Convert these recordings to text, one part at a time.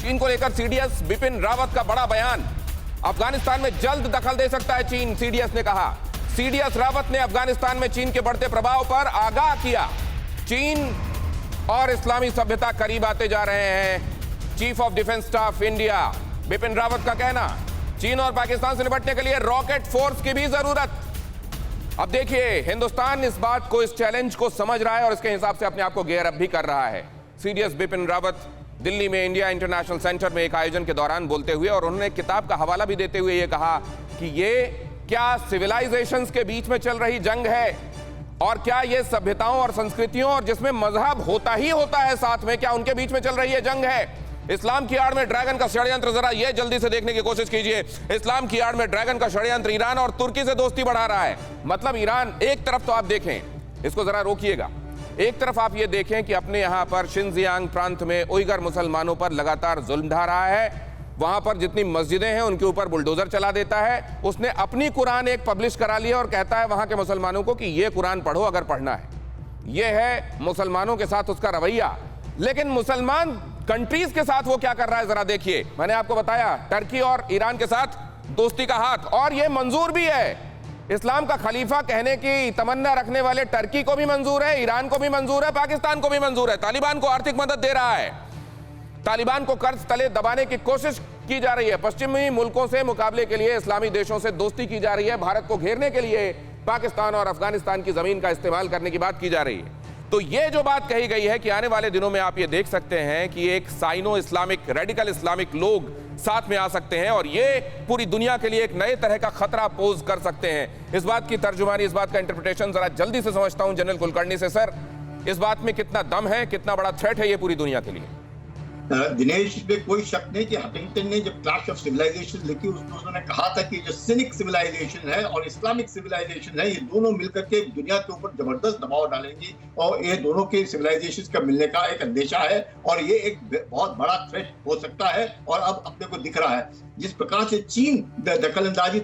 चीन को लेकर सीडीएस बिपिन रावत का बड़ा बयान। अफगानिस्तान में जल्द दखल दे सकता है चीन, सीडीएस ने कहा। सीडीएस रावत ने अफगानिस्तान में चीन के बढ़ते प्रभाव पर आगाह किया। चीन और इस्लामी सभ्यता करीब आते जा रहे हैं। Chief of defence staff India Bipin Rawat का कहना, चीन और पाकिस्तान से निपटने के लिए रॉकेट फोर्स की भी जरूरत। अब देखिए, हिंदुस्तान इस बात को, इस चैलेंज को समझ रहा है और इसके हिसाब से अपने आप को गेयर अप भी कर रहा है। सीडीएस बिपिन रावत दिल्ली में इंडिया इंटरनेशनल सेंटर में एक आयोजन के दौरान बोलते हुए, और उन्होंने किताब का हवाला भी देते हुए ये कहा कि ये क्या सिविलाइजेशंस के बीच में चल रही जंग है, और क्या ये सभ्यताओं और संस्कृतियों और जिसमें मजहब होता ही होता है साथ में, क्या उनके बीच में चल रही है जंग है? इस्लाम की आड़ में ड्रैगन का षड्यंत्र, जरा ये जल्दी से देखने की कोशिश कीजिए। इस्लाम की आड़ में ड्रैगन का षड्यंत्र ईरान और तुर्की से दोस्ती बढ़ा रहा है। मतलब ईरान, एक तरफ तो आप देखें, इसको जरा रोकिएगा, एक तरफ आप ये देखें कि अपने यहां पर शिनजियांग प्रांत में उइगर मुसलमानों पर लगातार जुल्म ढा रहा है। वहां पर जितनी मस्जिदें हैं उनके ऊपर बुलडोजर चला देता है। उसने अपनी कुरान एक पब्लिश करा लिया और कहता है वहां के मुसलमानों को कि ये कुरान पढ़ो अगर पढ़ना है। ये है मुसलमानों के साथ उसका रवैया। लेकिन मुसलमान कंट्रीज के साथ वो क्या कर रहा है जरा देखिए। मैंने आपको बताया, टर्की और ईरान के साथ दोस्ती का हाथ, और ये मंजूर भी है। इस्लाम का खलीफा कहने की तमन्ना रखने वाले टर्की को भी मंजूर है, ईरान को भी मंजूर है, पाकिस्तान को भी मंजूर है। तालिबान को आर्थिक मदद दे रहा है, तालिबान को कर्ज तले दबाने की कोशिश की जा रही है। पश्चिमी मुल्कों से मुकाबले के लिए इस्लामी देशों से दोस्ती की जा रही है। भारत को घेरने के लिए पाकिस्तान और अफगानिस्तान की जमीन का इस्तेमाल करने की बात की जा रही है। तो ये जो बात कही गई है कि आने वाले दिनों में आप ये देख सकते हैं कि एक साइनो इस्लामिक, रेडिकल इस्लामिक लोग साथ में आ सकते हैं और ये पूरी दुनिया के लिए एक नए तरह का खतरा पोज कर सकते हैं। इस बात की तर्जुमानी, इस बात का इंटरप्रिटेशन जरा जल्दी से समझता हूं जनरल कुलकर्णी से। सर, इस बात में कितना दम है, कितना बड़ा थ्रेट है ये पूरी दुनिया के लिए? दिनेश, इसमें कोई शक नहीं कि हंटिंगटन ने जब क्लैश ऑफ सिविलाइजेशन लिखी उसमें उन्होंने कहा था कि जो सिनिक सिविलाइजेशन है और इस्लामिक सिविलाइजेशन है, ये दोनों मिलकर के दुनिया के ऊपर जबरदस्त दबाव डालेंगी और ये दोनों के सिविलाइजेशन का मिलने का एक अंदेशा है और ये एक बहुत बड़ा थ्रेट हो सकता है। और अब अपने को दिख रहा है जिस प्रकार से चीन दखलंदाजी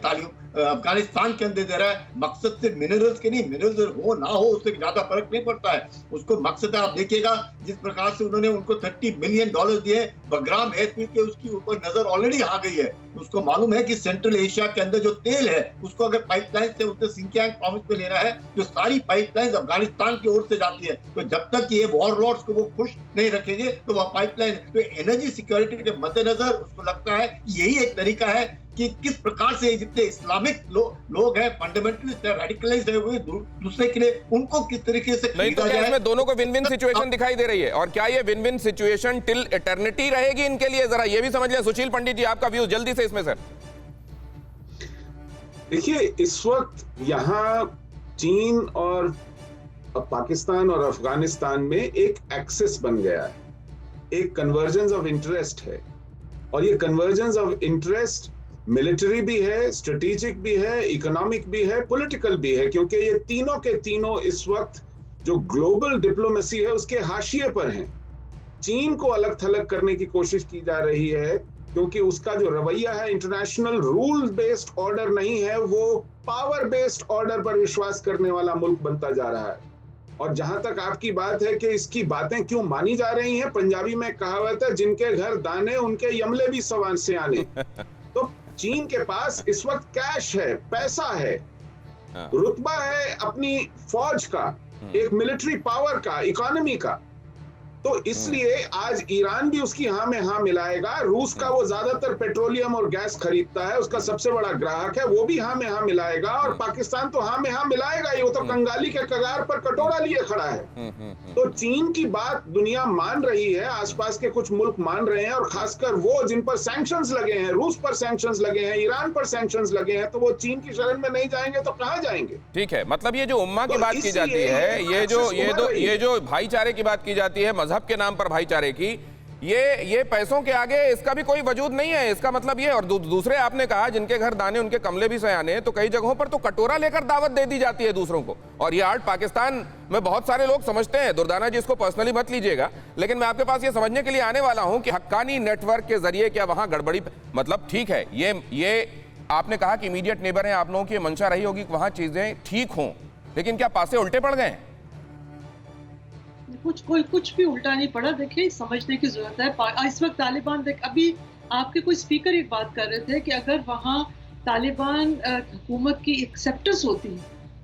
अफगानिस्तान के अंदर दे रहा है, मकसद से मिनरल्स के नहीं, मिनरल्स हो ना हो उससे ज्यादा फर्क नहीं पड़ता है, उसको मकसद है। आप देखिएगा जिस प्रकार से उन्होंने उनको $30 बिलियन दिए, बगराम एयरफील्ड के उसकी ऊपर नजर ऑलरेडी आ गई है। उसको मालूम है कि सेंट्रल एशिया के अंदर जो तेल है उसको अगर पाइपलाइन से उससे सिंकियांग प्रोविंस में लेना है तो सारी पाइपलाइन अफगानिस्तान की ओर से जाती है। तो जब तक ये वॉरलॉर्ड्स को वो खुश नहीं रखेंगे तो वह पाइपलाइन, तो एनर्जी सिक्योरिटी के मद्देनजर उसको लगता है यही एक तरीका है कि किस प्रकार से जितने इस्लामिक लोग हैं, फंडामेंटलिस्ट है, रेडिकलाइज्ड है, वो दूसरे के लिए उनको किस तरीके से खरीदा जाए। इसमें दोनों को विन विन सिचुएशन दिखाई दे रही है, और क्या ये win win situation till eternity रहेगी इनके लिए? जरा ये भी समझ लें। सुशील पंडित जी, आपका व्यू जल्दी से इसमें। सर देखिए, इस वक्त यहाँ चीन और पाकिस्तान और अफगानिस्तान में एक एक्सेस बन गया है, एक कन्वर्जेंस ऑफ इंटरेस्ट है, और ये कन्वर्जेंस ऑफ इंटरेस्ट मिलिट्री भी है, स्ट्रेटेजिक भी है, इकोनॉमिक भी है, पॉलिटिकल भी है, क्योंकि ये तीनों के तीनों इस वक्त जो ग्लोबल डिप्लोमेसी है उसके हाशिए पर हैं। चीन को अलग थलग करने की कोशिश की जा रही है क्योंकि उसका जो रवैया है इंटरनेशनल रूल बेस्ड ऑर्डर नहीं है, वो पावर बेस्ड ऑर्डर पर विश्वास करने वाला मुल्क बनता जा रहा है। और जहां तक आपकी बात है कि इसकी बातें क्यों मानी जा रही हैं, पंजाबी में कहावत है, जिनके घर दाने उनके यमले भी सवान से आने। तो चीन के पास इस वक्त कैश है, पैसा है, रुतबा है अपनी फौज का, एक मिलिट्री पावर का, इकोनॉमी का। तो इसलिए आज ईरान भी उसकी हाँ में हाँ मिलाएगा। रूस का वो ज्यादातर पेट्रोलियम और गैस खरीदता है, उसका सबसे बड़ा ग्राहक है, वो भी हाँ में हाँ मिलाएगा। और पाकिस्तान तो हाँ में हाँ मिलाएगा ही, वो तो कंगाली के कगार पर कटोरा लिए खड़ा है। तो चीन की बात दुनिया मान रही है, आसपास के कुछ मुल्क मान रहे हैं, और खासकर वो जिन पर सैंक्शंस लगे हैं, रूस पर सैंक्शंस लगे हैं, ईरान पर सैंक्शंस लगे हैं, तो वो चीन की शरण में नहीं जाएंगे तो कहां जाएंगे? ठीक है, मतलब ये जो उम्मा की बात की जाती है, ये जो भाईचारे की बात की जाती है, मजहब के नाम पर भाईचारे की, ये पैसों के आगे इसका भी कोई वजूद नहीं है। इसका मतलब ये, और दूसरे आपने कहा जिनके घर दाने उनके कमले भी सयाने, तो कई जगहों पर तो कटोरा लेकर दावत दे दी जाती है दूसरों को। और ये आर्ट पाकिस्तान में बहुत सारे लोग समझते हैं, दुर्दाना जी इसको पर्सनली मत लीजिएगा, लेकिन मैं आपके पास ये समझने के लिए आने वाला हूं कि हक्कानी नेटवर्क के जरिए क्या वहां गड़बड़ी, मतलब ठीक है, ये आपने कहा कि इमीडिएट नेबर हैं, आप लोगों की मंशा रही होगी कि वहां चीजें ठीक हों, लेकिन क्या पासे उल्टे पड़ गए? कुछ भी उल्टा नहीं पड़ा। देखिए, समझने की जरूरत है। इस वक्त तालिबान अभी आपके कोई स्पीकर एक बात कर रहे थे कि अगर वहाँ तालिबान हुकूमत की एक्सेप्टेंस होती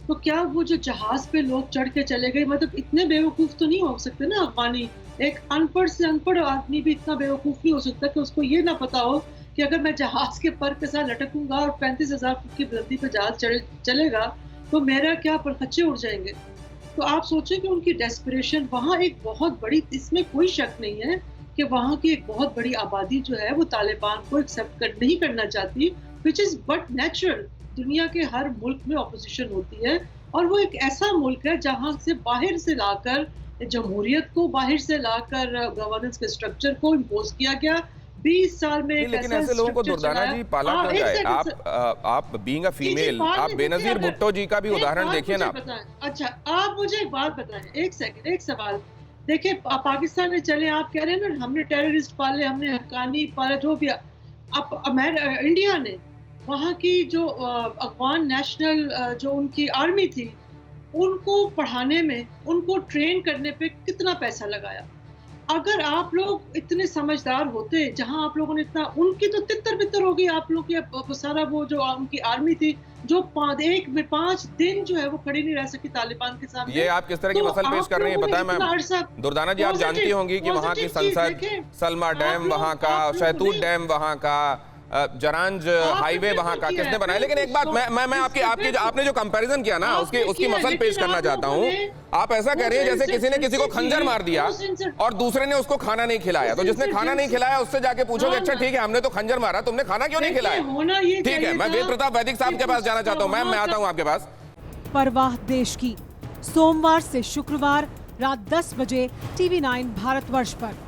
तो क्या वो जो जहाज पे लोग चढ़ के चले गए, मतलब इतने बेवकूफ तो नहीं हो सकते ना अफगानी। एक अनपढ़ से अनपढ़ आदमी भी इतना बेवकूफ नहीं हो सकता कि उसको ये ना पता हो कि अगर मैं जहाज के पर के साथ लटकूंगा और 35,000 फुट की बुलंदी पे जहाज चलेगा तो मेरा क्या परखच्चे उड़ जाएंगे। तो आप सोचें कि उनकी डेस्परेशन वहाँ एक बहुत बड़ी, इसमें कोई शक नहीं है कि वहाँ की एक बहुत बड़ी आबादी जो है वो तालिबान को एक्सेप्ट नहीं करना चाहती, विच इज बट नेचुरल। दुनिया के हर मुल्क में ऑपोजिशन होती है और वो एक ऐसा मुल्क है जहाँ से बाहर से लाकर जमहूरियत को, बाहर से लाकर गवर्नेंस के स्ट्रक्चर को इम्पोज किया गया। 20 साल में एक लेकिन ऐसे लोगों को दुर्दाना जी पाला क्यों जाए? आप बीइंग अ फीमेल, आप बेनजीर भुट्टो जी का भी उदाहरण देखिए ना। अच्छा, आप मुझे एक बात बताएं, एक सेकंड, एक सवाल। देखिए, पाकिस्तान में चले, आप कह रहे हैं ना हमने टेररिस्ट पाले, हमने हक्कानी पाले, जो भी। अब इंडिया ने वहाँ की जो अफगान नेशनल जो उनकी आर्मी थी, उनको पढ़ाने में, उनको ट्रेन करने पे कितना पैसा लगाया। अगर आप लोग इतने समझदार होते, जहां आप लोगों ने इतना, उनकी तो तितर बितर हो गई आप लोग की सारा वो जो उनकी आर्मी थी जो 5 दिन जो है वो खड़ी नहीं रह सकी तालिबान के सामने। ये आप किस तरह की मसल पेश कर रही हैं पता है मैम? दुर्दाना जी, आप जानती होंगी कि वहाँ की संसद, सलमा डैम वहाँ का, शहतूत डैम वहाँ का, जरांज हाईवे वहाँ का किसने बनाया? लेकिन एक बात मैं आपने जो कंपैरिजन किया ना, उसकी मसल पेश करना चाहता हूँ। आप ऐसा कह रही हैं जैसे किसी ने किसी को खंजर मार दिया और दूसरे ने उसको खाना नहीं खिलाया, तो जिसने खाना नहीं खिलाया उससे जाके पूछोगे अच्छा ठीक है हमने तो खंजर मारा, तुमने खाना क्यों नहीं खिलाया? ठीक है, मैं वेद प्रताप वैदिक साहब के पास जाना चाहता हूँ। मैम, मैं आता हूँ आपके पास। परवाह देश की, सोमवार से शुक्रवार रात 10 बजे TV9 भारतवर्ष पर।